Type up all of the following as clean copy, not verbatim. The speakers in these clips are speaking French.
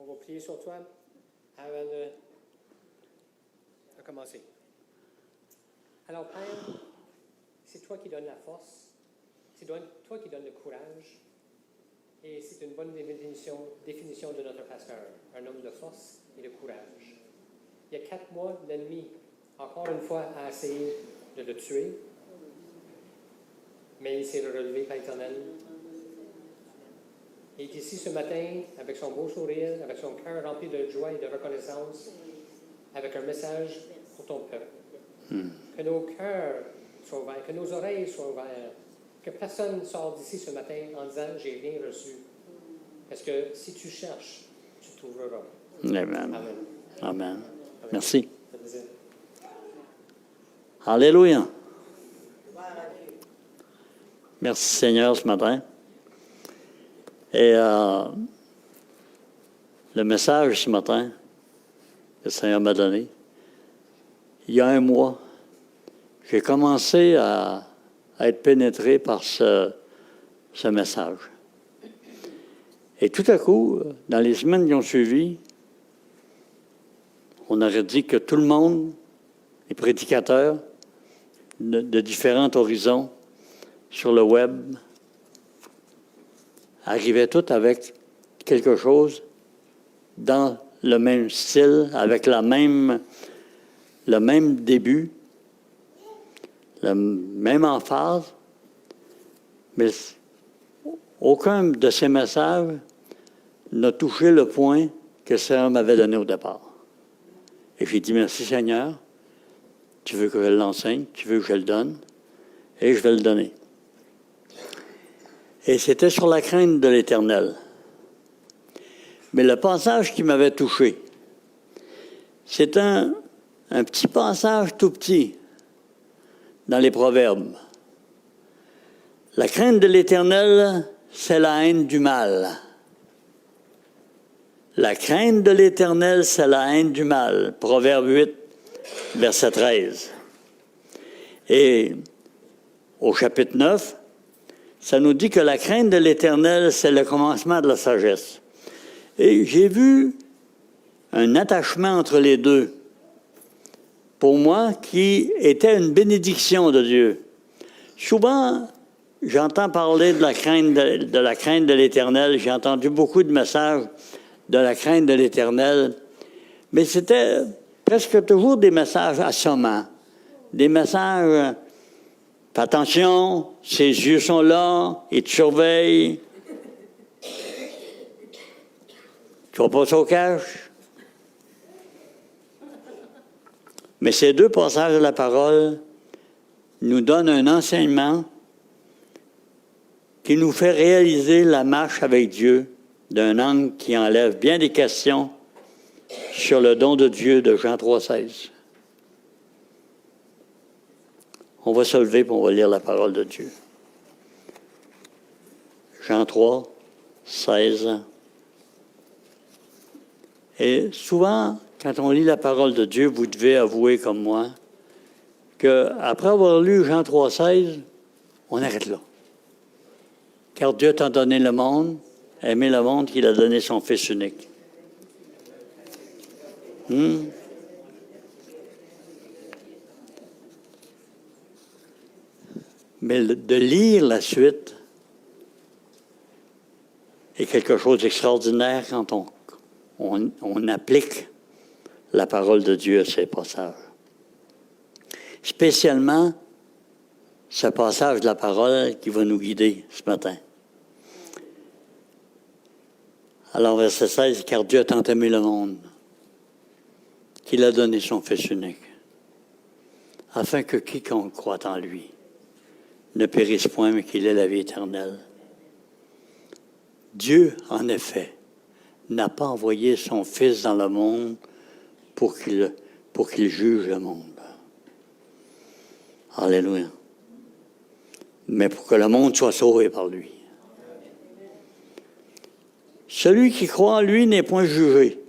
va prier sur toi avant de commencer. Alors, Père, c'est toi qui donnes la force, c'est toi qui donnes le courage, et c'est une bonne définition de notre pasteur, un homme de force et de courage. Il y a 4 mois, l'ennemi, encore une fois, a essayé de le tuer, mais il s'est relevé, Père éternel. Il est ici ce matin avec son beau sourire, avec son cœur rempli de joie et de reconnaissance, avec un message pour ton peuple. Que nos cœurs soient ouverts, que nos oreilles soient ouvertes, que personne ne sorte d'ici ce matin en disant « j'ai rien reçu ». Parce que si tu cherches, tu trouveras. Amen. Amen. Amen. Merci. Ça plaisir. Alléluia. Merci Seigneur ce matin. Et le message ce matin que le Seigneur m'a donné, il y a 1 mois, j'ai commencé à être pénétré par ce message. Et tout à coup, dans les semaines qui ont suivi, on aurait dit que tout le monde, les prédicateurs de différents horizons sur le web, arrivaient tous avec quelque chose dans le même style, avec le même début, la même emphase, mais aucun de ces messages n'a touché le point que le Seigneur m'avait donné au départ. Et j'ai dit, merci Seigneur, tu veux que je l'enseigne, tu veux que je le donne, et je vais le donner. Et c'était sur la crainte de l'Éternel. Mais le passage qui m'avait touché, c'est un petit passage tout petit dans les Proverbes. La crainte de l'Éternel, c'est la haine du mal. La crainte de l'Éternel, c'est la haine du mal. Proverbe 8, verset 13. Et au chapitre 9, ça nous dit que la crainte de l'Éternel, c'est le commencement de la sagesse. Et j'ai vu un attachement entre les deux, pour moi, qui était une bénédiction de Dieu. Souvent, j'entends parler de la crainte de l'Éternel. J'ai entendu beaucoup de messages de la crainte de l'Éternel. Mais c'était presque toujours des messages assommants. Des messages, fais attention, ses yeux sont là, il te surveille. Tu vas passer au cash. Mais ces 2 passages de la parole nous donnent un enseignement qui nous fait réaliser la marche avec Dieu d'un angle qui enlève bien des questions sur le don de Dieu de Jean 3,16. On va se lever et on va lire la parole de Dieu. Jean 3, 16. Et souvent, quand on lit la parole de Dieu, vous devez avouer comme moi qu'après avoir lu Jean 3, 16, on arrête là. Car Dieu t'a donné le monde, aimé le monde qu'il a donné son Fils unique. Mais de lire la suite est quelque chose d'extraordinaire quand on applique la parole de Dieu à ces passages. Spécialement, ce passage de la parole qui va nous guider ce matin. Alors, verset 16, « Car Dieu a tant aimé le monde, qu'il a donné son Fils unique, afin que quiconque croit en lui ne périsse point, mais qu'il ait la vie éternelle. Dieu, en effet, n'a pas envoyé son Fils dans le monde pour qu'il juge le monde. » Alléluia. Mais pour que le monde soit sauvé par lui. Celui qui croit en lui n'est point jugé,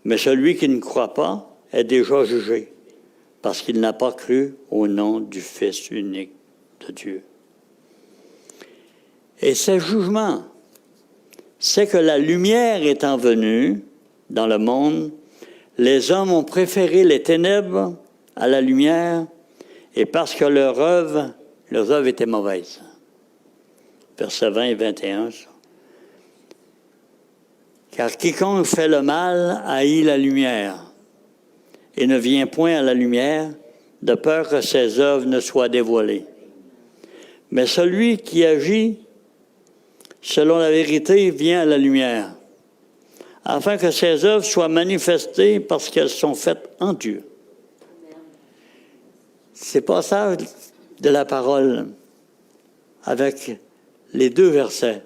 mais celui qui ne croit pas est déjà jugé, parce qu'il n'a pas cru au nom du Fils unique de Dieu. Et ce jugement c'est que la lumière étant venue dans le monde, les hommes ont préféré les ténèbres à la lumière, et parce que leurs œuvres étaient mauvaises. Versets 20 et 21. Car quiconque fait le mal haït la lumière, et ne vient point à la lumière, de peur que ses œuvres ne soient dévoilées. Mais celui qui agit selon la vérité vient à la lumière, afin que ses œuvres soient manifestées parce qu'elles sont faites en Dieu. Ces passages de la parole, avec les 2 versets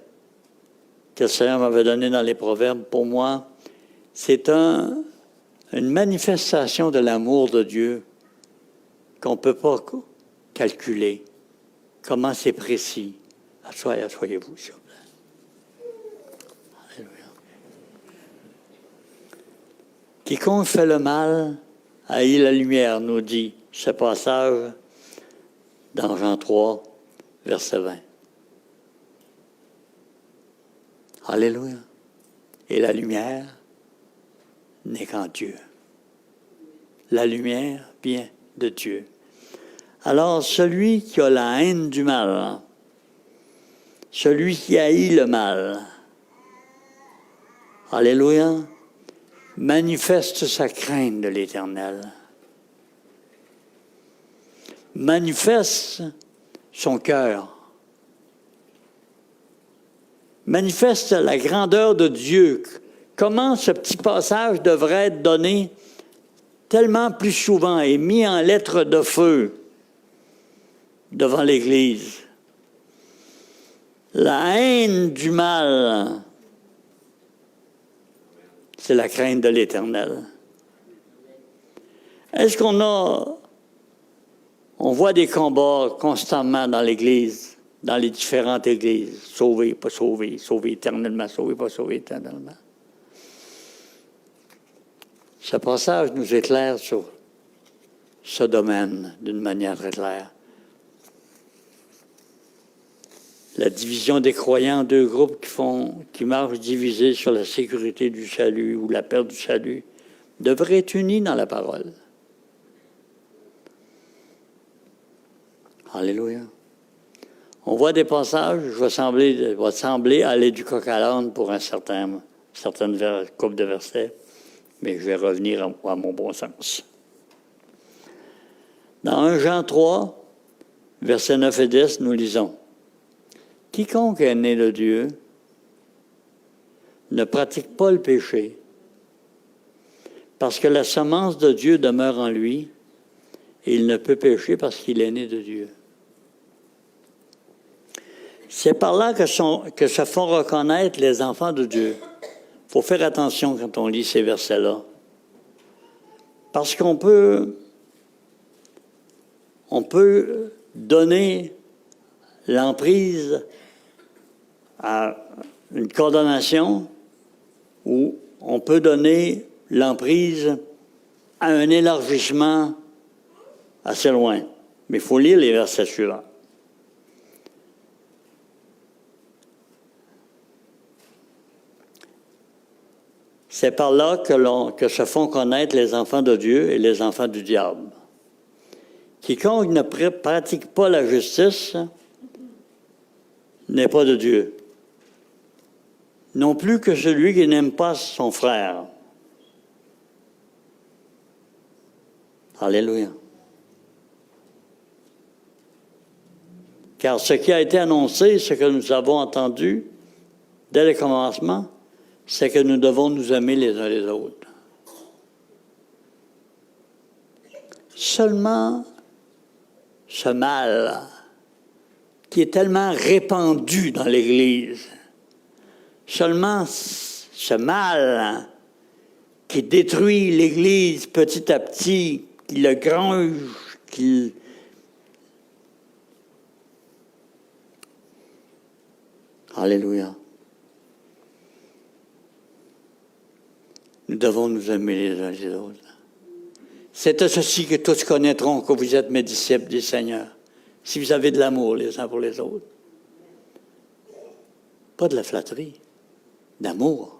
que le Seigneur m'avait donnés dans les Proverbes, pour moi, c'est une manifestation de l'amour de Dieu qu'on ne peut pas calculer. Comment c'est précis. Asseyez-vous, s'il vous plaît. Alléluia. Quiconque fait le mal haït la lumière, nous dit ce passage dans Jean 3, verset 20. Alléluia. Et la lumière n'est qu'en Dieu. La lumière vient de Dieu. Alors, celui qui a la haine du mal, celui qui haït le mal, alléluia, manifeste sa crainte de l'Éternel. Manifeste son cœur. Manifeste la grandeur de Dieu. Comment ce petit passage devrait être donné tellement plus souvent et mis en lettres de feu devant l'Église. La haine du mal, c'est la crainte de l'Éternel. Est-ce on voit des combats constamment dans l'Église, dans les différentes églises, sauver, pas sauver, sauver éternellement, sauver, pas sauver éternellement. Ce passage nous éclaire sur ce domaine d'une manière très claire. La division des croyants en 2 groupes qui marchent divisés sur la sécurité du salut ou la perte du salut devraient être unis dans la parole. Alléluia. On voit des passages, va sembler aller du coq à l'âne pour certaine couple de versets, mais je vais revenir à mon bon sens. Dans 1 Jean 3, versets 9 et 10, nous lisons « Quiconque est né de Dieu ne pratique pas le péché, parce que la semence de Dieu demeure en lui, et il ne peut pécher parce qu'il est né de Dieu. » C'est par là que se font reconnaître les enfants de Dieu. Il faut faire attention quand on lit ces versets-là. Parce qu'on peut donner l'emprise à une condamnation ou on peut donner l'emprise à un élargissement assez loin. Mais il faut lire les versets suivants. C'est par là que se font connaître les enfants de Dieu et les enfants du diable. Quiconque ne pratique pas la justice n'est pas de Dieu. Non plus que celui qui n'aime pas son frère. Alléluia. Car ce qui a été annoncé, ce que nous avons entendu dès le commencement, c'est que nous devons nous aimer les uns les autres. Seulement ce mal qui est tellement répandu dans l'Église, seulement ce mal qui détruit l'Église petit à petit, qui le gronge, qui... Alléluia. Nous devons nous aimer les uns les autres. C'est à ceci que tous connaîtront que vous êtes mes disciples du Seigneur, si vous avez de l'amour les uns pour les autres. Pas de la flatterie. d'amour.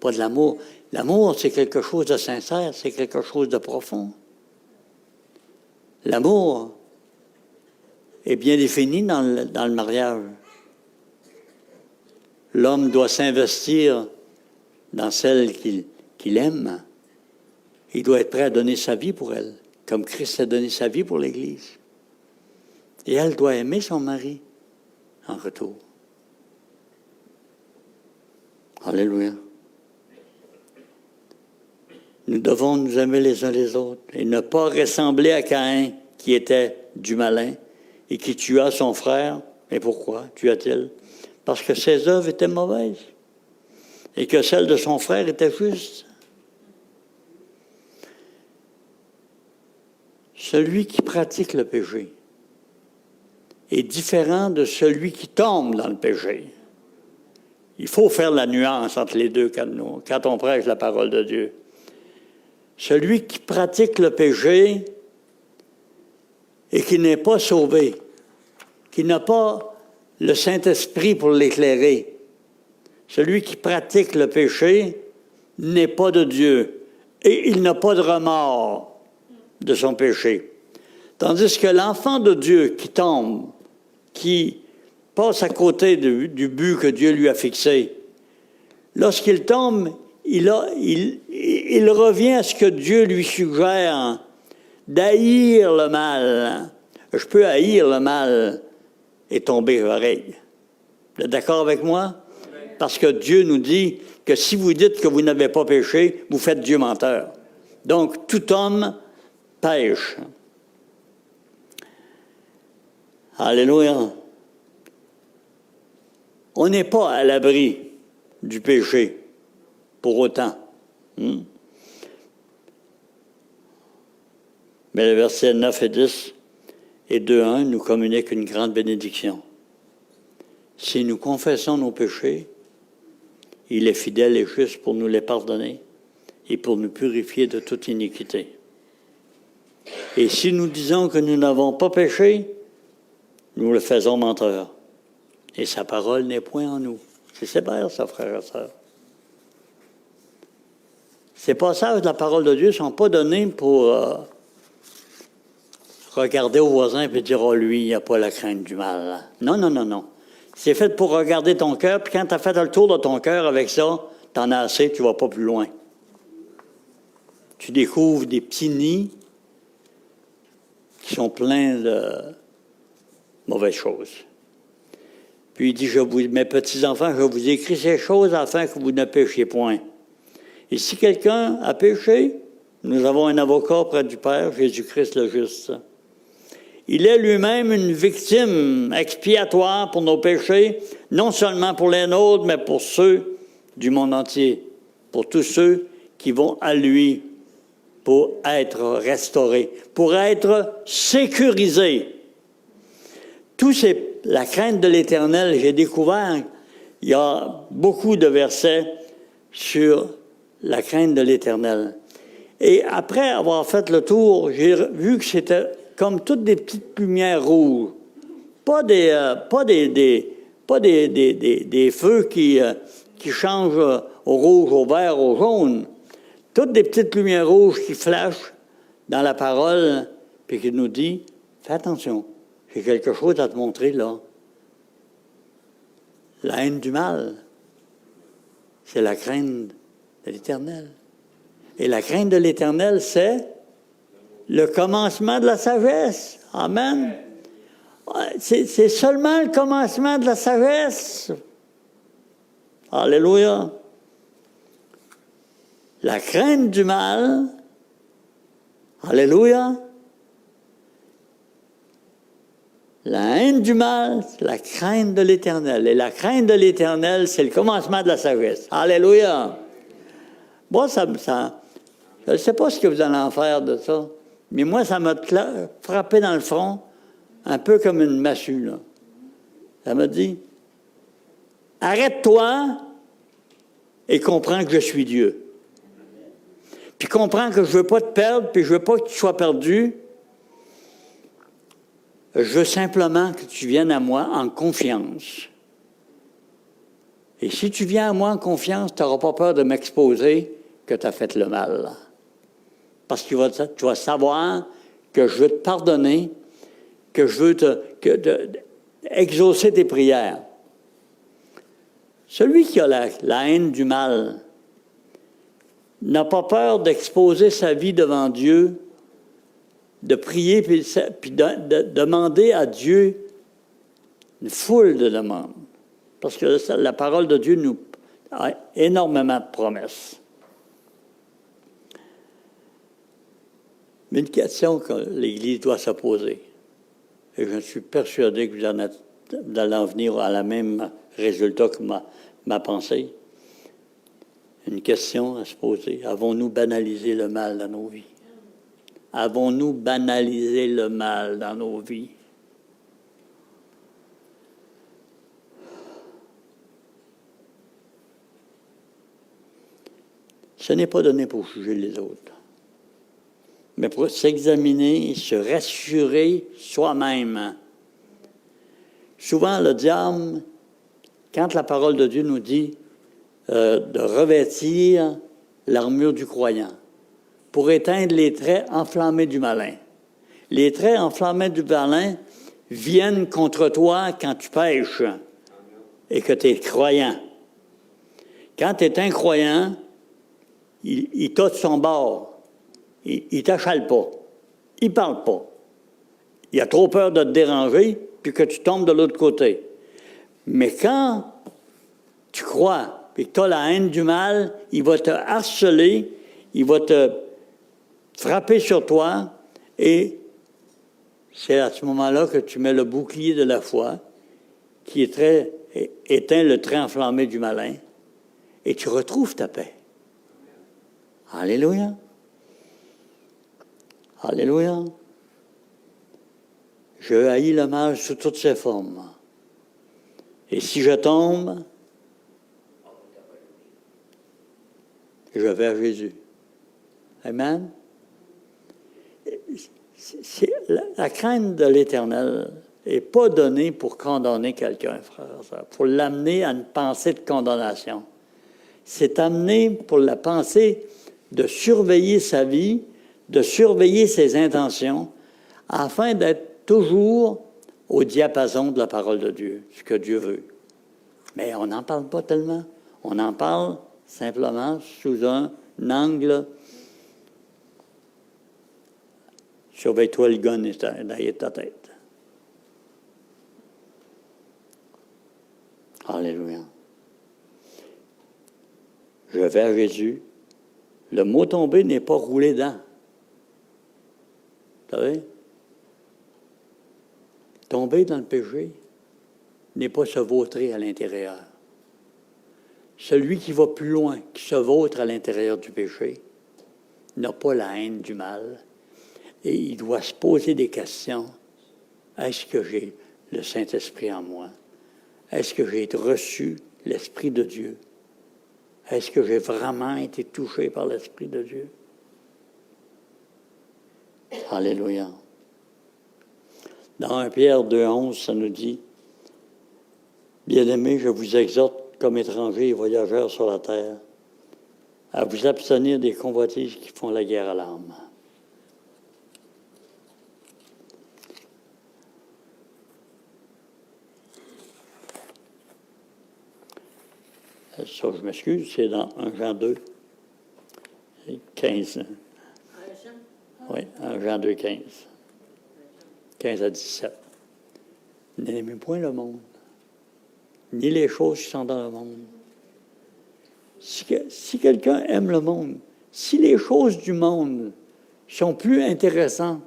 Pas de l'amour. L'amour, c'est quelque chose de sincère, c'est quelque chose de profond. L'amour est bien défini dans le mariage. L'homme doit s'investir dans celle qu'il aime. Il doit être prêt à donner sa vie pour elle, comme Christ a donné sa vie pour l'Église. Et elle doit aimer son mari en retour. Alléluia. Nous devons nous aimer les uns les autres et ne pas ressembler à Caïn, qui était du malin et qui tua son frère. Et pourquoi tua-t-il? Parce que ses œuvres étaient mauvaises et que celles de son frère étaient justes. Celui qui pratique le péché est différent de celui qui tombe dans le péché. Il faut faire la nuance entre les deux quand on prêche la parole de Dieu. Celui qui pratique le péché et qui n'est pas sauvé, qui n'a pas le Saint-Esprit pour l'éclairer, celui qui pratique le péché n'est pas de Dieu et il n'a pas de remords de son péché. Tandis que l'enfant de Dieu qui tombe, qui passe à côté du but que Dieu lui a fixé, lorsqu'il tombe, il revient à ce que Dieu lui suggère, d'haïr le mal. Je peux haïr le mal et tomber pareil. Vous êtes d'accord avec moi? Parce que Dieu nous dit que si vous dites que vous n'avez pas péché, vous faites Dieu menteur. Donc, tout homme pêche. Alléluia. On n'est pas à l'abri du péché, pour autant. Mais les versets 9 et 10 et 2:1 nous communiquent une grande bénédiction. Si nous confessons nos péchés, il est fidèle et juste pour nous les pardonner et pour nous purifier de toute iniquité. Et si nous disons que nous n'avons pas péché, nous le faisons menteur. Et sa parole n'est point en nous. C'est sévère, ça, frères et sœurs. Ces passages de la parole de Dieu ne sont pas donnés pour regarder au voisin et dire « Oh, lui, il n'a pas la crainte du mal. » Non, non, non, non. C'est fait pour regarder ton cœur, puis quand tu as fait le tour de ton cœur avec ça, tu en as assez, tu ne vas pas plus loin. Tu découvres des petits nids qui sont pleins de mauvaises choses. Puis il dit, mes petits-enfants, je vous écris ces choses afin que vous ne péchiez point. Et si quelqu'un a péché, nous avons un avocat près du Père, Jésus-Christ le juste. Il est lui-même une victime expiatoire pour nos péchés, non seulement pour les nôtres, mais pour ceux du monde entier, pour tous ceux qui vont à lui pour être restaurés, pour être sécurisés. La crainte de l'Éternel, j'ai découvert, il y a beaucoup de versets sur la crainte de l'Éternel. Et après avoir fait le tour, j'ai vu que c'était comme toutes des petites lumières rouges. Pas des feux qui changent au rouge, au vert, au jaune. Toutes des petites lumières rouges qui flashent dans la parole, puis qui nous dit, fais attention, j'ai quelque chose à te montrer là. La haine du mal, c'est la crainte de l'Éternel. Et la crainte de l'Éternel, c'est le commencement de la sagesse. Amen. C'est seulement le commencement de la sagesse. Alléluia. La crainte du mal, alléluia. La haine du mal, c'est la crainte de l'Éternel. Et la crainte de l'Éternel, c'est le commencement de la sagesse. Alléluia. Moi, je ne sais pas ce que vous allez en faire de ça, mais moi, ça m'a frappé dans le front, un peu comme une massue, là. Ça m'a dit, arrête-toi et comprends que je suis Dieu. Puis comprends que je ne veux pas te perdre, puis je ne veux pas que tu sois perdu. Je veux simplement que tu viennes à moi en confiance Et si tu viens à moi en confiance, tu n'auras pas peur de m'exposer que tu as fait le mal. Parce que tu vas savoir que je veux te pardonner, que je veux exaucer tes prières. Celui qui a la haine du mal n'a pas peur d'exposer sa vie devant Dieu, de prier puis de demander à Dieu une foule de demandes. Parce que la parole de Dieu nous a énormément de promesses. Mais une question que l'Église doit se poser, et je suis persuadé que vous allez en venir à la même résultat que ma pensée. Une question à se poser. Avons-nous banalisé le mal dans nos vies? Avons-nous banalisé le mal dans nos vies? Ce n'est pas donné pour juger les autres, mais pour s'examiner, se rassurer soi-même. Souvent, le diable, quand la parole de Dieu nous dit de revêtir l'armure du croyant pour éteindre les traits enflammés du malin. Les traits enflammés du malin viennent contre toi quand tu pêches et que tu es croyant. Quand tu es incroyant, il t'a de son bord. Il ne t'achale pas. Il ne parle pas. Il a trop peur de te déranger puis que tu tombes de l'autre côté. Mais quand tu crois et que tu as la haine du mal, il va te harceler, il va te frapper sur toi, et c'est à ce moment-là que tu mets le bouclier de la foi, qui éteint le trait enflammé du malin, et tu retrouves ta paix. Alléluia. Alléluia. Je haïs le mal sous toutes ses formes. Et si je tombe, je vais à Jésus. Amen. La crainte de l'Éternel n'est pas donnée pour condamner quelqu'un, frère, pour l'amener à une pensée de condamnation. C'est amené pour la pensée de surveiller sa vie, de surveiller ses intentions, afin d'être toujours au diapason de la parole de Dieu, ce que Dieu veut. Mais on n'en parle pas tellement. On en parle simplement sous un angle. Surveille-toi le gun derrière ta tête. Alléluia. Je vais à Jésus. Le mot tomber n'est pas roulé dedans. Vous savez? Tomber dans le péché n'est pas se vautrer à l'intérieur. Celui qui va plus loin, qui se vautre à l'intérieur du péché, n'a pas la haine du mal. Et il doit se poser des questions. Est-ce que j'ai le Saint-Esprit en moi? Est-ce que j'ai reçu l'Esprit de Dieu? Est-ce que j'ai vraiment été touché par l'Esprit de Dieu? Alléluia. Dans 1 Pierre 2,11, ça nous dit, « Bien-aimés, je vous exhorte comme étrangers et voyageurs sur la terre, à vous abstenir des convoitises qui font la guerre à l'âme. » Ça, je m'excuse, c'est dans 1 Jean 2, 15. Oui, 1 Jean 2, 15. 15 à 17. N'aimez point le monde, ni les choses qui sont dans le monde. Si quelqu'un aime le monde, si les choses du monde sont plus intéressantes,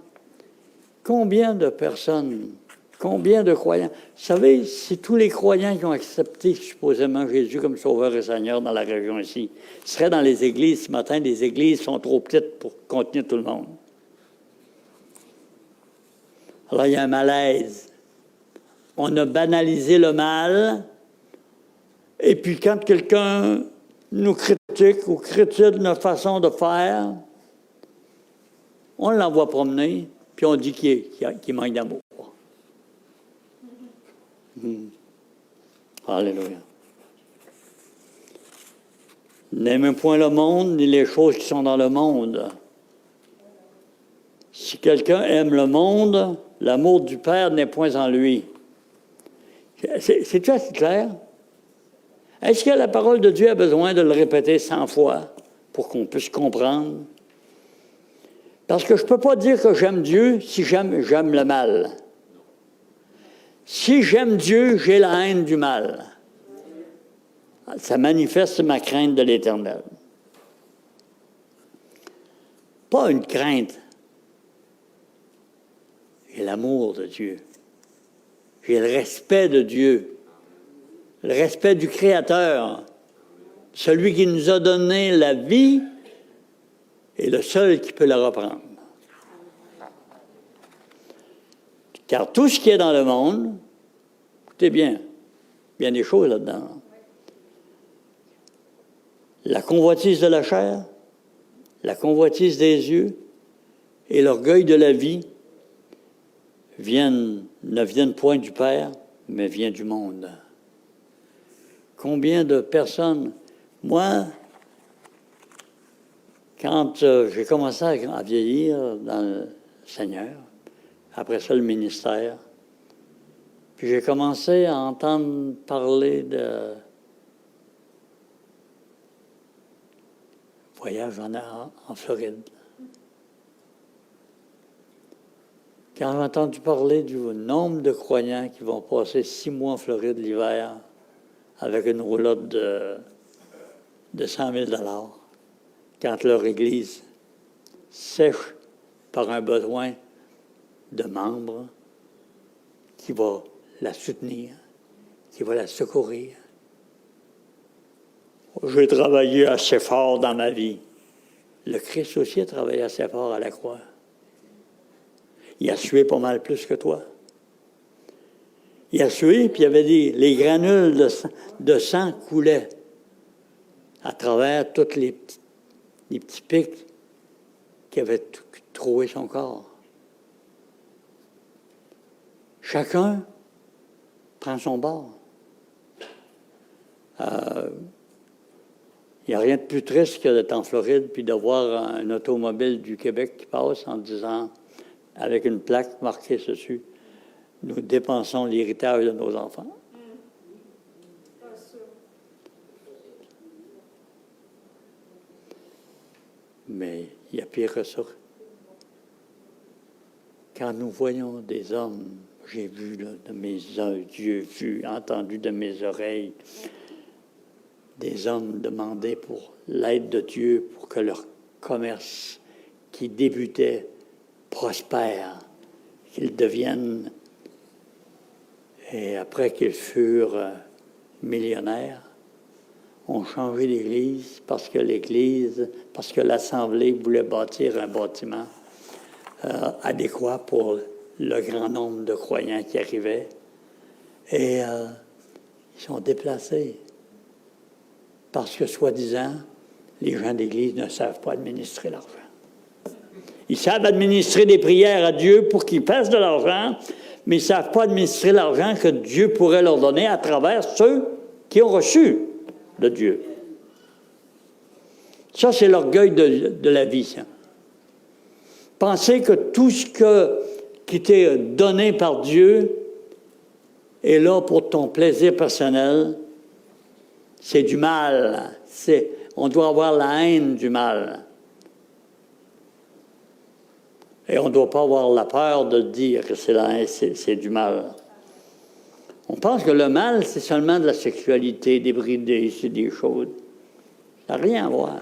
combien de personnes, combien de croyants? Vous savez, c'est tous les croyants qui ont accepté supposément Jésus comme Sauveur et Seigneur dans la région ici. Ce serait dans les églises ce matin, les églises sont trop petites pour contenir tout le monde. Alors, il y a un malaise. On a banalisé le mal, et puis quand quelqu'un nous critique ou critique notre façon de faire, on l'envoie promener, puis on dit qu'il manque d'amour. Alléluia. N'aimez point le monde, ni les choses qui sont dans le monde. Si quelqu'un aime le monde, l'amour du Père n'est point en lui. C'est-tu assez clair? Est-ce que la parole de Dieu a besoin de le répéter 100 fois pour qu'on puisse comprendre? Parce que je ne peux pas dire que j'aime Dieu si j'aime le mal. Si j'aime Dieu, j'ai la haine du mal. Ça manifeste ma crainte de l'Éternel. Pas une crainte. J'ai l'amour de Dieu. J'ai le respect de Dieu. Le respect du Créateur. Celui qui nous a donné la vie est le seul qui peut la reprendre. Car tout ce qui est dans le monde, écoutez bien, il y a des choses là-dedans. La convoitise de la chair, la convoitise des yeux et l'orgueil de la vie ne viennent point du Père, mais viennent du monde. Combien de personnes, moi, quand j'ai commencé à vieillir dans le Seigneur, après ça le ministère, puis j'ai commencé à entendre parler de voyage en Floride. Quand j'ai entendu parler du nombre de croyants qui vont passer 6 mois en Floride l'hiver avec une roulotte de 100 000 $, quand leur Église sèche par un besoin de membres qui va la soutenir, qui va la secourir. J'ai travaillé assez fort dans ma vie. Le Christ aussi a travaillé assez fort à la croix. Il a sué pas mal plus que toi. Il a sué, puis il y avait les granules de sang coulaient à travers tous les petits pics qui avaient troué son corps. Chacun prend son bord. Il n'y a rien de plus triste que d'être en Floride puis de voir un automobile du Québec qui passe en disant, avec une plaque marquée dessus, « Nous dépensons l'héritage de nos enfants. » Mais il y a pire que ça. Quand nous voyons des hommes, j'ai vu là, de mes yeux, vu, entendu de mes oreilles, des hommes demander pour l'aide de Dieu pour que leur commerce qui débutait prospère, qu'ils deviennent, et après qu'ils furent millionnaires, ont changé l'Église parce que l'Assemblée voulait bâtir un bâtiment adéquat pour le grand nombre de croyants qui arrivaient. Et ils sont déplacés. Parce que, soi-disant, les gens d'Église ne savent pas administrer l'argent. Ils savent administrer des prières à Dieu pour qu'ils fassent de l'argent, mais ils ne savent pas administrer l'argent que Dieu pourrait leur donner à travers ceux qui ont reçu de Dieu. Ça, c'est l'orgueil de la vie, ça. Penser que tout ce qui t'est donné par Dieu est là pour ton plaisir personnel, c'est du mal. On doit avoir la haine du mal. Et on ne doit pas avoir la peur de dire que c'est du mal. On pense que le mal, c'est seulement de la sexualité, débridée, c'est des choses. Ça n'a rien à voir.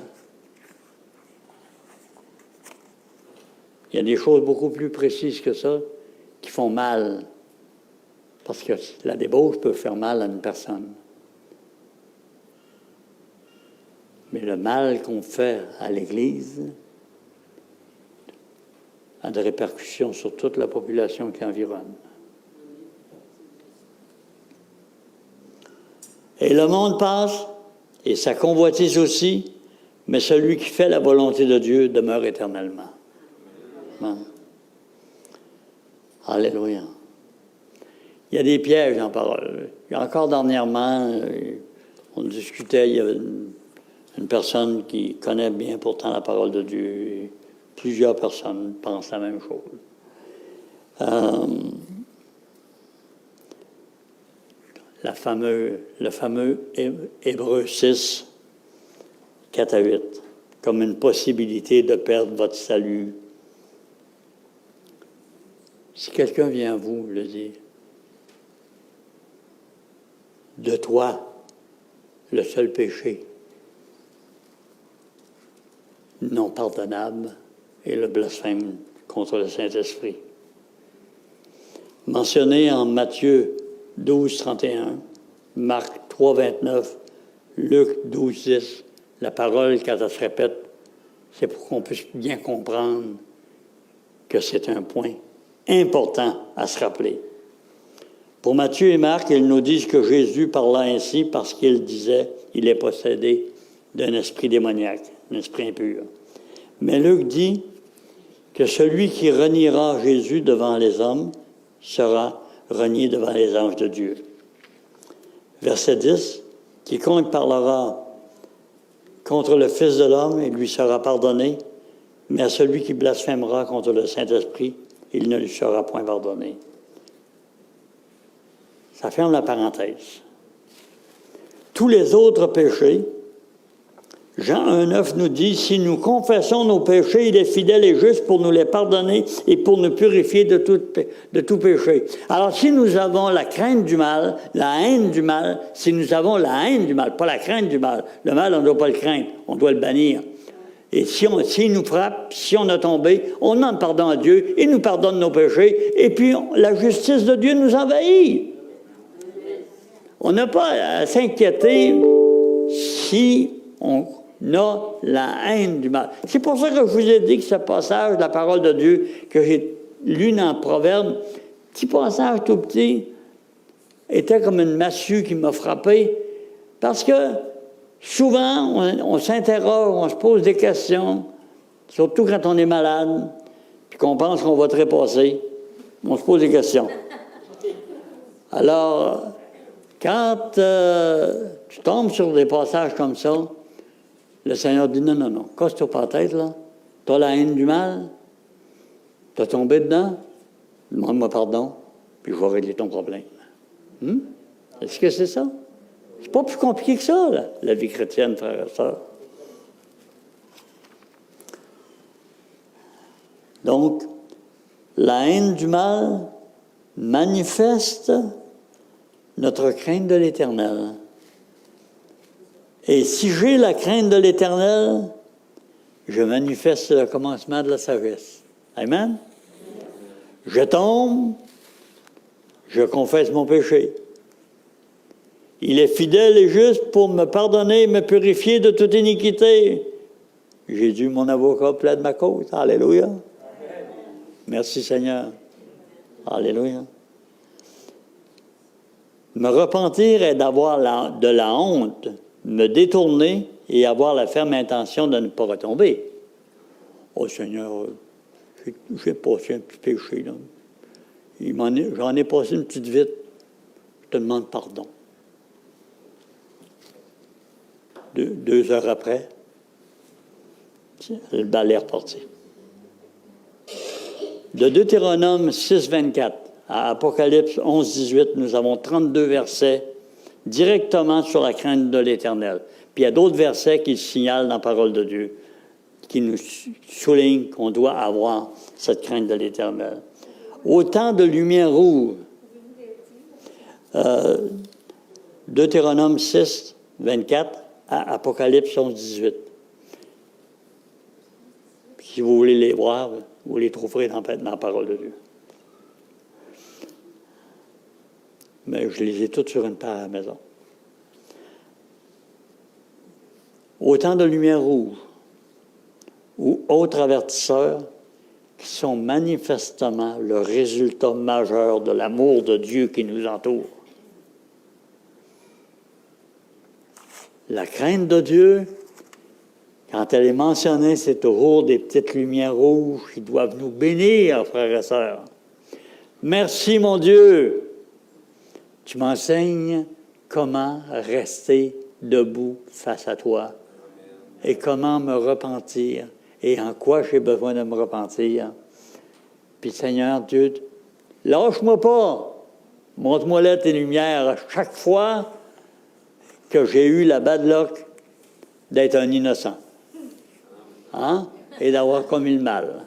Il y a des choses beaucoup plus précises que ça qui font mal. Parce que la débauche peut faire mal à une personne. Mais le mal qu'on fait à l'Église a des répercussions sur toute la population qui environne. Et le monde passe, et sa convoitise aussi, mais celui qui fait la volonté de Dieu demeure éternellement. Bon. Alléluia. Il y a des pièges en parole. Encore dernièrement, on discutait, il y avait une personne qui connaît bien pourtant la parole de Dieu. Plusieurs personnes pensent la même chose. Le fameux Hébreux 6, 4 à 8, comme une possibilité de perdre votre salut. Si quelqu'un vient à vous le dire, de toi, le seul péché non pardonnable est le blasphème contre le Saint-Esprit. Mentionné en Matthieu 12, 31, Marc 3, 29, Luc 12, 10, la parole, quand elle se répète, c'est pour qu'on puisse bien comprendre que c'est un point important à se rappeler. Pour Matthieu et Marc, ils nous disent que Jésus parla ainsi parce qu'il disait il est possédé d'un esprit démoniaque, un esprit impur. Mais Luc dit que celui qui reniera Jésus devant les hommes sera renié devant les anges de Dieu. Verset 10, quiconque parlera contre le Fils de l'homme, il lui sera pardonné, mais à celui qui blasphémera contre le Saint-Esprit, il ne lui sera point pardonné. Ça ferme la parenthèse. Tous les autres péchés, Jean 1,9 nous dit, si nous confessons nos péchés, il est fidèle et juste pour nous les pardonner et pour nous purifier de tout péché. Alors, si nous avons la crainte du mal, la haine du mal, si nous avons la haine du mal, pas la crainte du mal, le mal, on ne doit pas le craindre, on doit le bannir. Et s'il nous frappe, si on a tombé, on demande pardon à Dieu, il nous pardonne nos péchés, et puis la justice de Dieu nous envahit. On n'a pas à s'inquiéter si on a la haine du mal. C'est pour ça que je vous ai dit que ce passage de la parole de Dieu que j'ai lu dans le Proverbe, petit passage tout petit, était comme une massue qui m'a frappé, parce que souvent, on s'interroge, on se pose des questions, surtout quand on est malade, puis qu'on pense qu'on va trépasser, on se pose des questions. Alors, quand tu tombes sur des passages comme ça, le Seigneur dit non, casse-toi pas la tête, là. Tu as la haine du mal, tu as tombé dedans, demande-moi pardon, puis je vais régler ton problème. Est-ce que c'est ça? C'est pas plus compliqué que ça, là, la vie chrétienne, frères et sœurs. Donc, la haine du mal manifeste notre crainte de l'Éternel. Et si j'ai la crainte de l'Éternel, je manifeste le commencement de la sagesse. Amen? Je tombe, je confesse mon péché. Il est fidèle et juste pour me pardonner et me purifier de toute iniquité. Jésus, mon avocat, plaide ma cause. Alléluia. Merci Seigneur. Alléluia. Me repentir est d'avoir de la honte, me détourner et avoir la ferme intention de ne pas retomber. Oh Seigneur, j'ai passé un petit péché, là. J'en ai passé une petite vite. Je te demande pardon. 2 heures après, le balai est reparti. De Deutéronome 6, 24 à Apocalypse 11, 18, nous avons 32 versets directement sur la crainte de l'Éternel. Puis il y a d'autres versets qui signalent dans la parole de Dieu, qui nous soulignent qu'on doit avoir cette crainte de l'Éternel. Autant de lumière rouge. Deutéronome 6, 24 à Apocalypse 11, 18. Si vous voulez les voir, vous les trouverez dans la parole de Dieu. Mais je les ai toutes sur une page à la maison. Autant de lumière rouge ou autres avertisseurs qui sont manifestement le résultat majeur de l'amour de Dieu qui nous entoure. La crainte de Dieu, quand elle est mentionnée, c'est toujours des petites lumières rouges qui doivent nous bénir, frères et sœurs. Merci, mon Dieu. Tu m'enseignes comment rester debout face à toi et comment me repentir et en quoi j'ai besoin de me repentir. Puis Seigneur Dieu, lâche-moi pas. Montre-moi là tes lumières à chaque fois que j'ai eu la bad luck d'être un innocent. Hein? Et d'avoir commis le mal.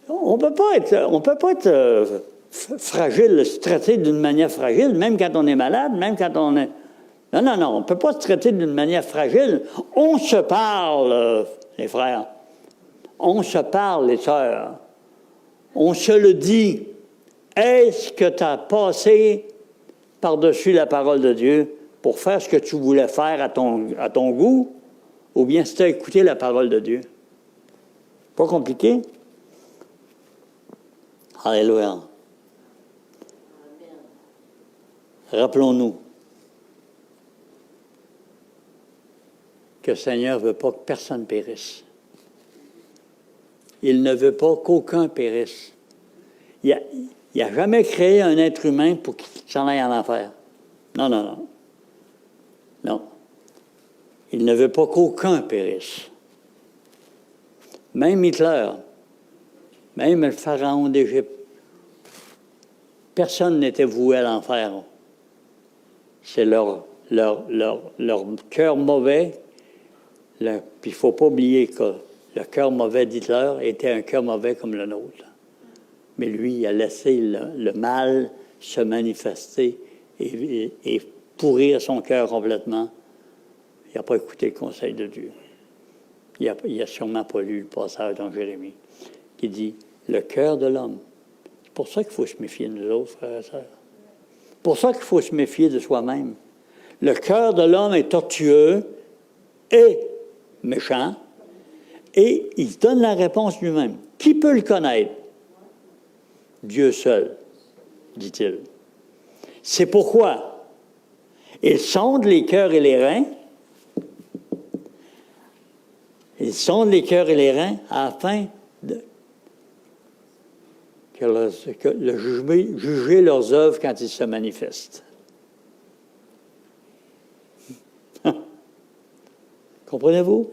On peut pas être fragile, se traiter d'une manière fragile, même quand on est malade, même quand on est... Non, on ne peut pas se traiter d'une manière fragile. On se parle, les frères. On se parle, les sœurs. On se le dit. Est-ce que tu as passé par-dessus la parole de Dieu pour faire ce que tu voulais faire à ton goût, ou bien si tu as écouté la parole de Dieu? Pas compliqué? Alléluia. Rappelons-nous que le Seigneur ne veut pas que personne périsse. Il ne veut pas qu'aucun périsse. Il n'a jamais créé un être humain pour qu'il s'en aille en enfer. Non. Il ne veut pas qu'aucun périsse. Même Hitler, même le pharaon d'Égypte, personne n'était voué à l'enfer. C'est leur cœur mauvais. Puis il ne faut pas oublier que le cœur mauvais d'Hitler était un cœur mauvais comme le nôtre. Mais lui, il a laissé le mal se manifester et pourrir son cœur complètement. Il n'a pas écouté le conseil de Dieu. Il n'a sûrement pas lu le passage dans Jérémie qui dit « le cœur de l'homme ». C'est pour ça qu'il faut se méfier de nous autres, frères et sœurs. C'est pour ça qu'il faut se méfier de soi-même. Le cœur de l'homme est tortueux et méchant, et il donne la réponse lui-même. Qui peut le connaître? Dieu seul, dit-il. C'est pourquoi il sonde les cœurs et les reins. Il sonde les cœurs et les reins afin de juger leurs œuvres quand ils se manifestent. Comprenez-vous?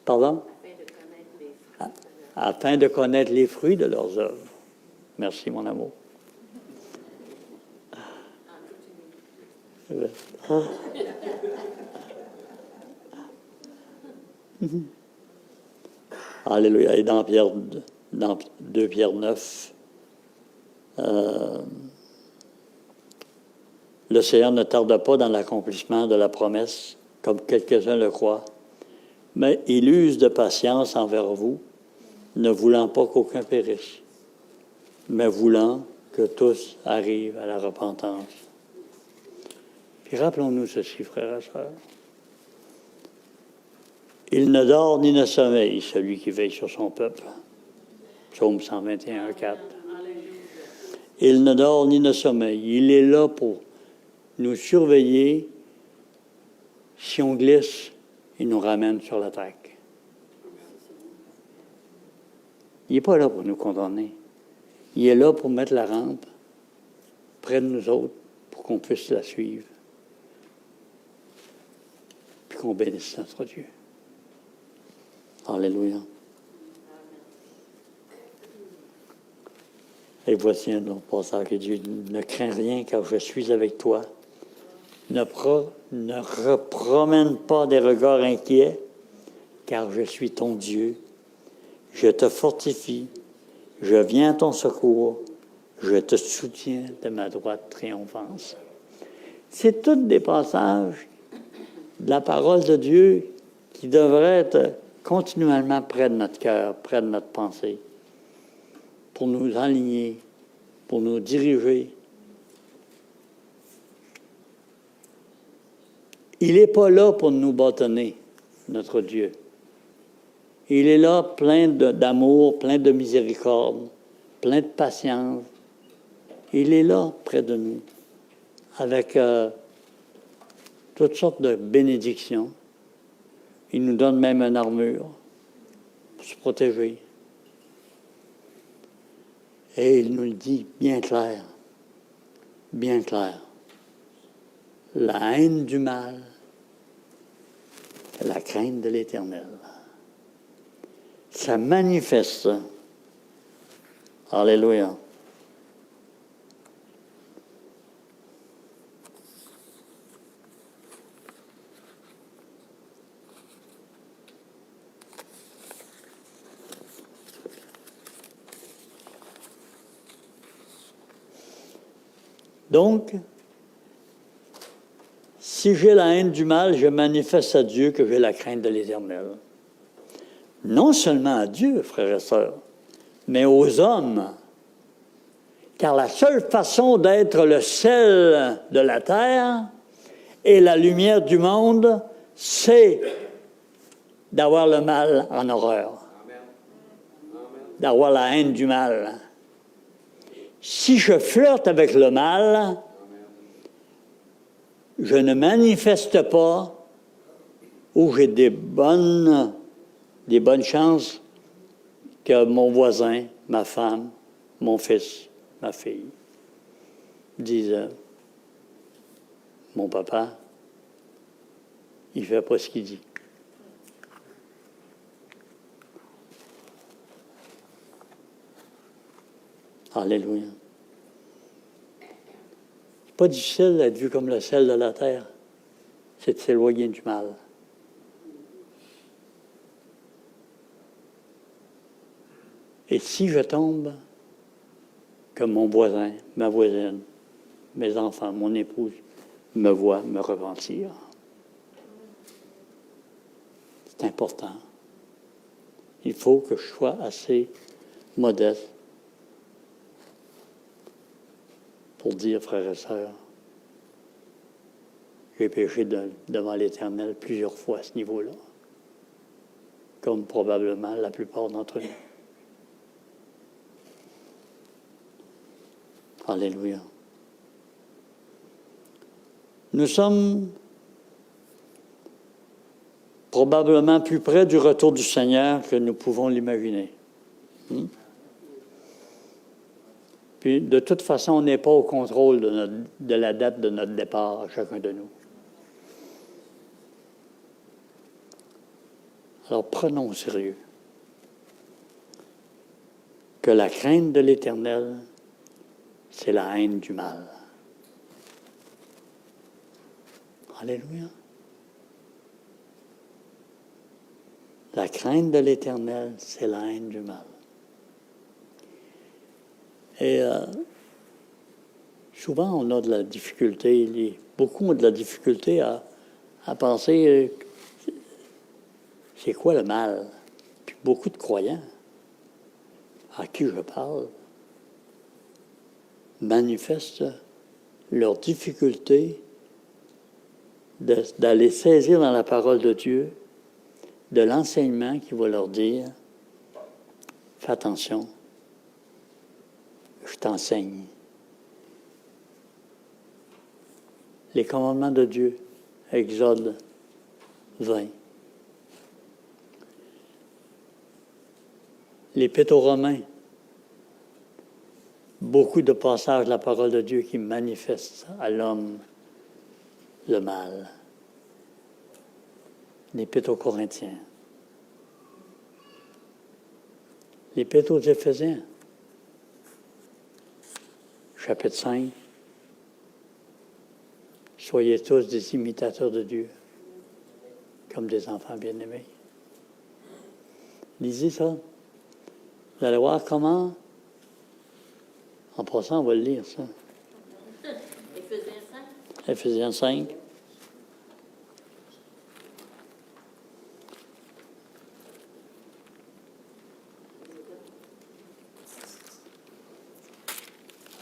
Pardon? Afin de connaître les fruits de leurs œuvres. Merci, mon amour. Alléluia. Et dans 2 Pierre 9, le Seigneur ne tarde pas dans l'accomplissement de la promesse, comme quelques-uns le croient, mais il use de patience envers vous, ne voulant pas qu'aucun périsse, mais voulant que tous arrivent à la repentance. Puis rappelons-nous ceci, frères et sœurs. Il ne dort ni ne sommeille, celui qui veille sur son peuple. Psaume 121, 4. Il ne dort ni ne sommeille. Il est là pour nous surveiller. Si on glisse, il nous ramène sur la traque. Il n'est pas là pour nous condamner. Il est là pour mettre la rampe près de nous autres pour qu'on puisse la suivre. Puis qu'on bénisse notre Dieu. Alléluia. Et voici un autre passage qui dit « Ne crains rien car je suis avec toi. Ne repromène pas des regards inquiets car je suis ton Dieu. Je te fortifie. Je viens à ton secours. Je te soutiens de ma droite triomphante. » C'est tous des passages de la parole de Dieu qui devraient être continuellement près de notre cœur, près de notre pensée, pour nous aligner, pour nous diriger. Il n'est pas là pour nous bâtonner, notre Dieu. Il est là plein d'amour, plein de miséricorde, plein de patience. Il est là près de nous, avec toutes sortes de bénédictions. Il nous donne même une armure pour se protéger. Et il nous le dit bien clair, bien clair. La haine du mal la crainte de l'Éternel. Ça manifeste. Alléluia. Donc, si j'ai la haine du mal, je manifeste à Dieu que j'ai la crainte de l'Éternel. Non seulement à Dieu, frères et sœurs, mais aux hommes. Car la seule façon d'être le sel de la terre et la lumière du monde, c'est d'avoir le mal en horreur. D'avoir la haine du mal. Si je flirte avec le mal, je ne manifeste pas ou j'ai des bonnes chances que mon voisin, ma femme, mon fils, ma fille disent « Mon papa, il ne fait pas ce qu'il dit. » Alléluia. C'est pas difficile d'être vu comme le sel de la terre. C'est de s'éloigner du mal. Et si je tombe, que mon voisin, ma voisine, mes enfants, mon épouse me voient me repentir. C'est important. Il faut que je sois assez modeste pour dire, frères et sœurs, j'ai péché devant l'Éternel plusieurs fois à ce niveau-là, comme probablement la plupart d'entre nous. Alléluia. Nous sommes probablement plus près du retour du Seigneur que nous pouvons l'imaginer. Puis, de toute façon, on n'est pas au contrôle de la date de notre départ, chacun de nous. Alors, prenons au sérieux que la crainte de l'Éternel, c'est la haine du mal. Alléluia. La crainte de l'Éternel, c'est la haine du mal. Et souvent, on a de la difficulté, beaucoup ont de la difficulté à penser c'est quoi le mal? Puis beaucoup de croyants à qui je parle manifestent leur difficulté d'aller saisir dans la parole de Dieu de l'enseignement qui va leur dire « Fais attention, je t'enseigne. » Les commandements de Dieu, Exode 20. L'Épître aux Romains, beaucoup de passages de la parole de Dieu qui manifestent à l'homme le mal. L'Épître aux Corinthiens. L'Épître aux Éphésiens, chapitre 5. Soyez tous des imitateurs de Dieu, comme des enfants bien-aimés. Lisez ça. Vous allez voir comment, en passant, on va le lire, ça. Éphésiens 5. Éphésiens 5.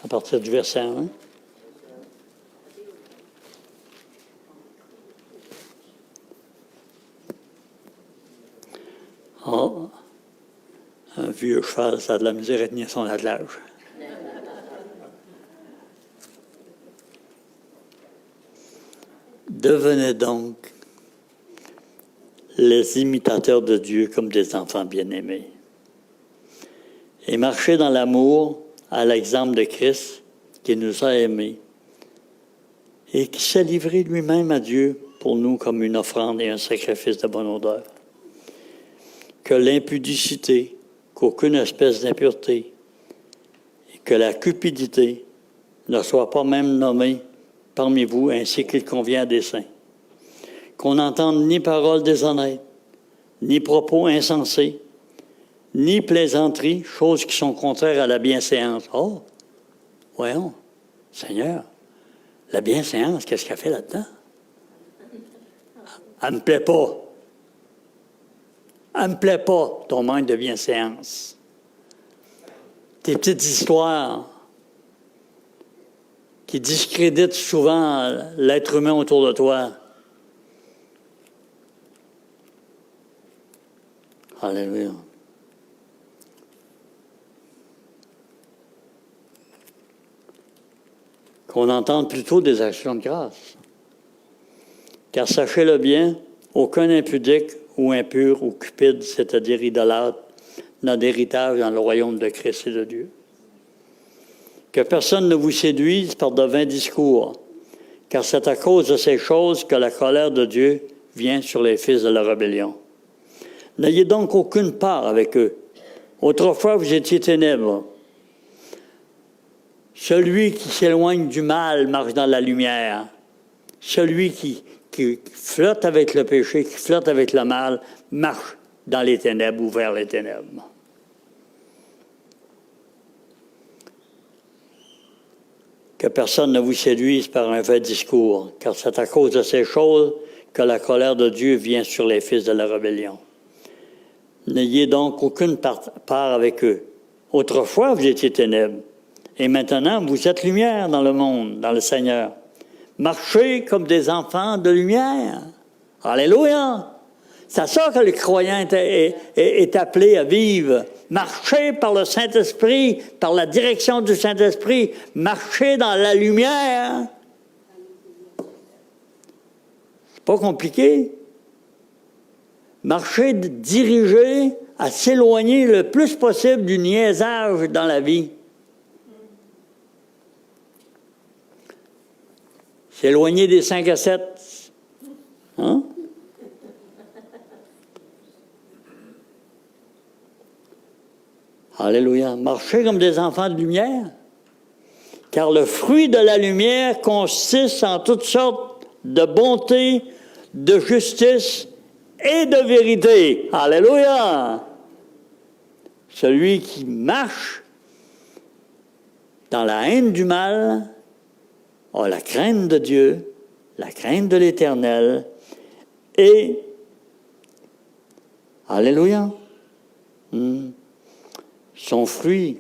À partir du verset 1. Oh, un vieux cheval, ça a de la misère à tenir son attelage. Devenez donc les imitateurs de Dieu comme des enfants bien-aimés. Et marchez dans l'amour à l'exemple de Christ qui nous a aimés et qui s'est livré lui-même à Dieu pour nous comme une offrande et un sacrifice de bonne odeur. Que l'impudicité, qu'aucune espèce d'impureté, et que la cupidité ne soit pas même nommée parmi vous, ainsi qu'il convient à des saints. Qu'on n'entende ni paroles déshonnêtes, ni propos insensés, ni plaisanteries, choses qui sont contraires à la bienséance. Oh, voyons, Seigneur, la bienséance, qu'est-ce qu'elle fait là-dedans? Elle ne me plaît pas. Elle ne me plaît pas, ton manque de bienséance. Tes petites histoires qui discréditent souvent l'être humain autour de toi. Alléluia. Qu'on entende plutôt des actions de grâce. Car sachez-le bien, aucun impudique ou impur ou cupide, c'est-à-dire idolâtre, n'a d'héritage dans le royaume de Christ et de Dieu. Que personne ne vous séduise par de vains discours, car c'est à cause de ces choses que la colère de Dieu vient sur les fils de la rébellion. N'ayez donc aucune part avec eux. Autrefois, vous étiez ténèbres. Celui qui s'éloigne du mal marche dans la lumière. Celui qui flotte avec le péché, qui flotte avec le mal, marche dans les ténèbres ou vers les ténèbres. Que personne ne vous séduise par un vain discours, car c'est à cause de ces choses que la colère de Dieu vient sur les fils de la rébellion. N'ayez donc aucune part avec eux. Autrefois, vous étiez ténèbres, et maintenant, vous êtes lumière dans le monde, dans le Seigneur. Marchez comme des enfants de lumière. Alléluia! C'est à ça que le croyant est appelé à vivre. Marchez par le Saint-Esprit, par la direction du Saint-Esprit. Marchez dans la lumière. C'est pas compliqué. Marcher, diriger, à s'éloigner le plus possible du niaisage dans la vie. S'éloigner des 5 à 7. Hein? Alléluia. Marcher comme des enfants de lumière. Car le fruit de la lumière consiste en toutes sortes de bonté, de justice et de vérité. Alléluia! Celui qui marche dans la haine du mal a la crainte de Dieu, la crainte de l'Éternel et, alléluia, son fruit,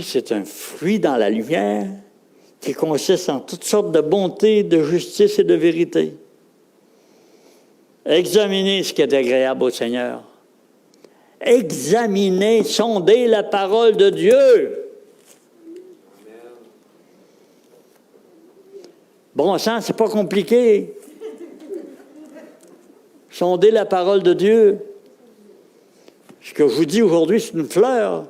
c'est un fruit dans la lumière qui consiste en toutes sortes de bonté, de justice et de vérité. Examinez ce qui est agréable au Seigneur. Examinez, sondez la parole de Dieu. Bon sang, c'est pas compliqué. Sondez la parole de Dieu. Ce que je vous dis aujourd'hui, c'est une fleur.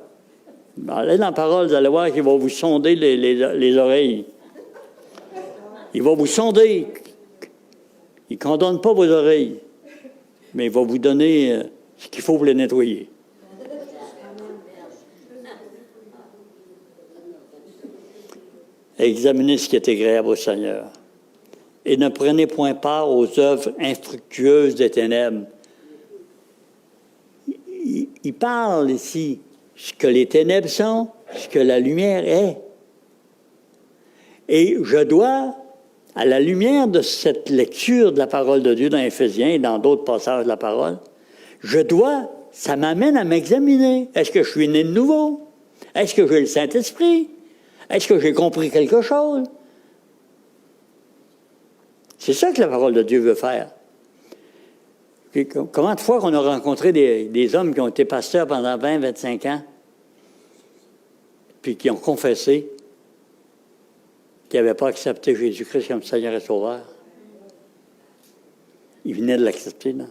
Allez dans la parole, vous allez voir qu'il va vous sonder les oreilles. Il va vous sonder. Il ne condamne pas vos oreilles, mais il va vous donner ce qu'il faut pour les nettoyer. Examinez ce qui est agréable au Seigneur. Et ne prenez point part aux œuvres infructueuses des ténèbres. Il parle ici ce que les ténèbres sont, ce que la lumière est. Et je dois, à la lumière de cette lecture de la parole de Dieu dans Éphésiens et dans d'autres passages de la parole, ça m'amène à m'examiner. Est-ce que je suis né de nouveau? Est-ce que j'ai le Saint-Esprit? Est-ce que j'ai compris quelque chose? C'est ça que la parole de Dieu veut faire. Puis, combien de fois qu'on a rencontré des hommes qui ont été pasteurs pendant 20, 25 ans, puis qui ont confessé qu'ils n'avaient pas accepté Jésus-Christ comme Seigneur et Sauveur. Ils venaient de l'accepter, là.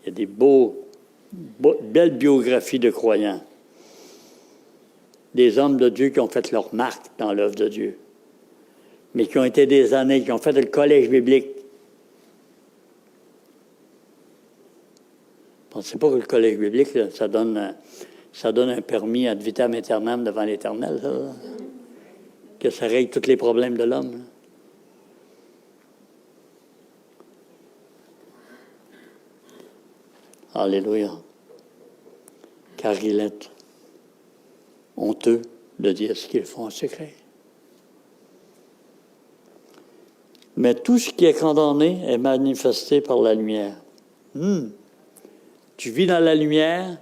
Il y a des belles biographies de croyants. des hommes de Dieu qui ont fait leur marque dans l'œuvre de Dieu, mais qui ont été des années, qui ont fait le collège biblique. Pensez pas que le collège biblique, là, ça donne un permis ad vitam aeternam devant l'Éternel, ça, là. Que ça règle tous les problèmes de l'homme. Là. Alléluia. Car il est honteux de dire ce qu'ils font en secret. Mais tout ce qui est condamné est manifesté par la lumière. Tu vis dans la lumière,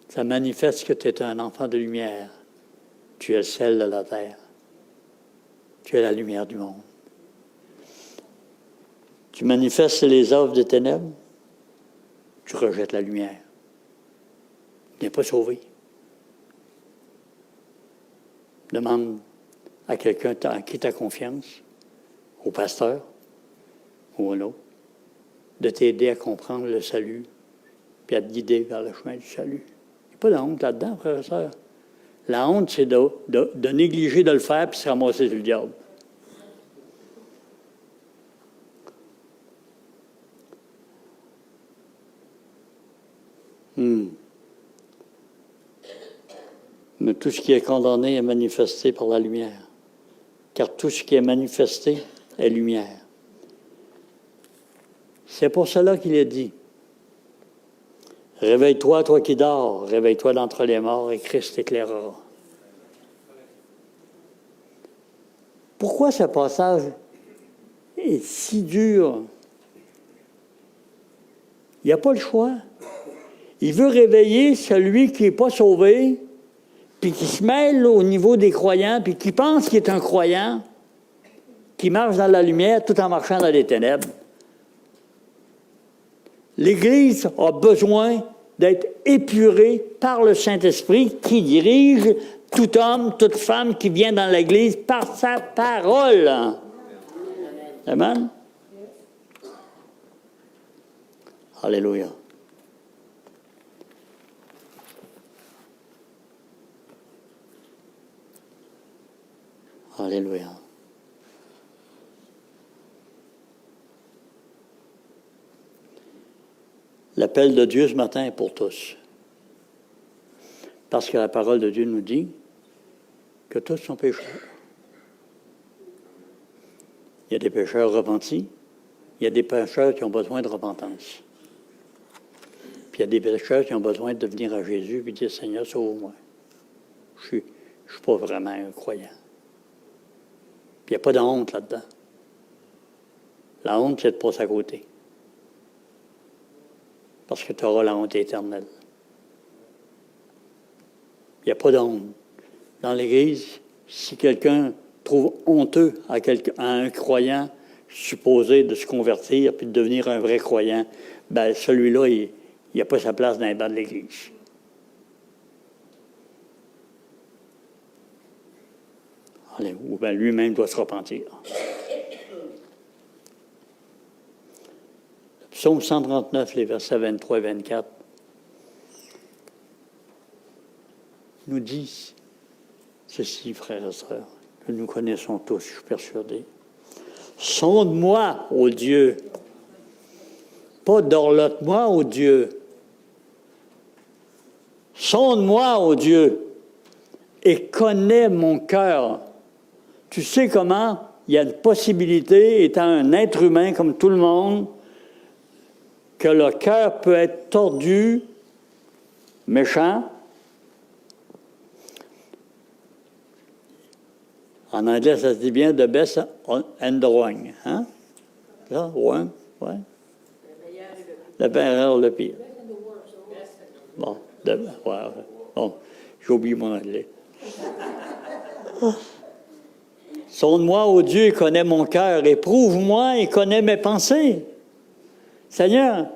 ça manifeste que tu es un enfant de lumière. Tu es le sel de la terre. Tu es la lumière du monde. Tu manifestes les œuvres des ténèbres, tu rejettes la lumière. Tu n'es pas sauvé. Demande à quelqu'un à qui tu as confiance, au pasteur ou à l'autre, de t'aider à comprendre le salut, puis à te guider vers le chemin du salut. Il n'y a pas de honte là-dedans, frères et sœurs. La honte, c'est de négliger de le faire puis se ramasser sur le diable. Mais tout ce qui est condamné est manifesté par la lumière. Car tout ce qui est manifesté est lumière. C'est pour cela qu'il est dit, « Réveille-toi, toi qui dors, réveille-toi d'entre les morts, et Christ t'éclairera. » Pourquoi ce passage est si dur? Il n'y a pas le choix. Il veut réveiller celui qui n'est pas sauvé, puis qui se mêle au niveau des croyants, puis qui pense qu'il est un croyant, qui marche dans la lumière tout en marchant dans les ténèbres. L'Église a besoin d'être épurée par le Saint-Esprit qui dirige tout homme, toute femme qui vient dans l'Église par sa parole. Amen? Alléluia. Alléluia. L'appel de Dieu ce matin est pour tous. Parce que la parole de Dieu nous dit que tous sont pécheurs. Il y a des pécheurs repentis, il y a des pécheurs qui ont besoin de repentance. Puis il y a des pécheurs qui ont besoin de venir à Jésus et dire « Seigneur, sauve-moi. Je suis pas vraiment un croyant. » Puis il n'y a pas de honte là-dedans. La honte, c'est de passer à côté. Parce que tu auras la honte éternelle. Il n'y a pas de honte. Dans l'Église, si quelqu'un trouve honteux à un croyant supposé de se convertir puis de devenir un vrai croyant, bien celui-là, il n'a pas sa place dans les bancs de l'Église. Allez, ou bien lui-même doit se repentir. Psaume 139, les versets 23 et 24, nous dit ceci, frères et sœurs, que nous connaissons tous, je suis persuadé. Sonde-moi, ô Dieu, pas dorlote-moi, ô Dieu. Sonde-moi, ô Dieu, et connais mon cœur. Tu sais comment il y a une possibilité, étant un être humain comme tout le monde, que le cœur peut être tordu, méchant. En anglais, ça se dit bien « the best and the wrong ». Hein? Ça, wrong, ouais. Le meilleur, le pire. Bon, bon, j'ai oublié mon anglais. Sonde-moi, ô Dieu, et connais mon cœur. Éprouve-moi et connais mes pensées. Seigneur,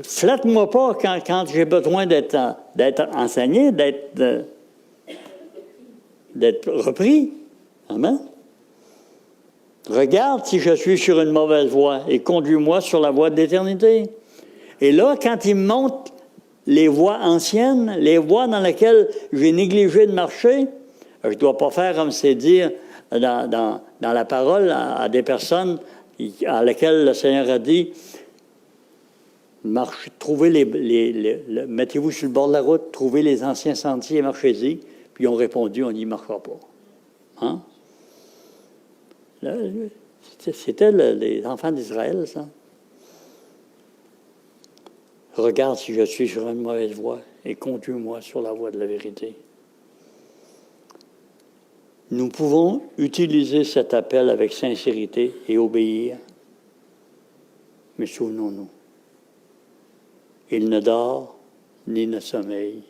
flatte-moi pas quand j'ai besoin d'être enseigné, d'être repris. Amen. Regarde si je suis sur une mauvaise voie et conduis-moi sur la voie de l'éternité. Et là, quand il me montre les voies anciennes, les voies dans lesquelles j'ai négligé de marcher. Je ne dois pas faire comme c'est dire dans la parole à des personnes à lesquelles le Seigneur a dit, trouvez mettez-vous sur le bord de la route, trouvez les anciens sentiers et marchez-y. Puis ils ont répondu, on n'y marchera pas. Hein? Là, c'était les enfants d'Israël, ça. Regarde si je suis sur une mauvaise voie et conduis-moi sur la voie de la vérité. Nous pouvons utiliser cet appel avec sincérité et obéir. Mais souvenons-nous, il ne dort ni ne sommeille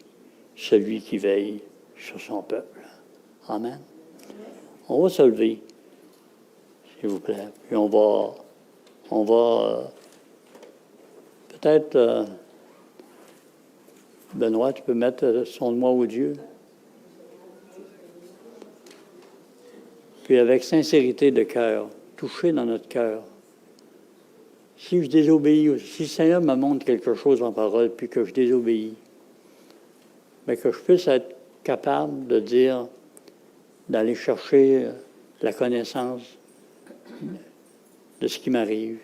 celui qui veille sur son peuple. Amen. On va se lever, s'il vous plaît. Puis on va peut-être, Benoît, tu peux mettre sonde-moi au Dieu. Puis avec sincérité de cœur, toucher dans notre cœur. Si je désobéis, si le Seigneur me montre quelque chose en parole, puis que je désobéis, mais que je puisse être capable de dire, d'aller chercher la connaissance de ce qui m'arrive,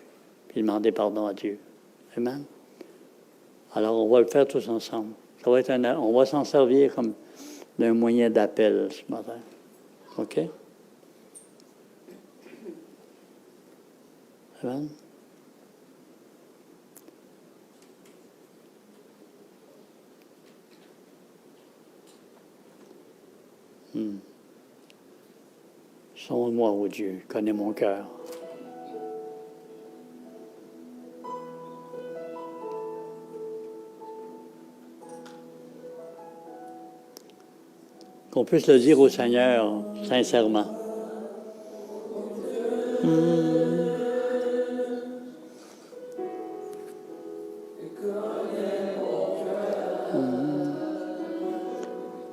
puis demander pardon à Dieu. Amen. Alors, on va le faire tous ensemble. Ça va être on va s'en servir comme d'un moyen d'appel ce matin. OK? Amen. Sonde-moi, ô Dieu, connais mon cœur. Qu'on puisse le dire au Seigneur sincèrement.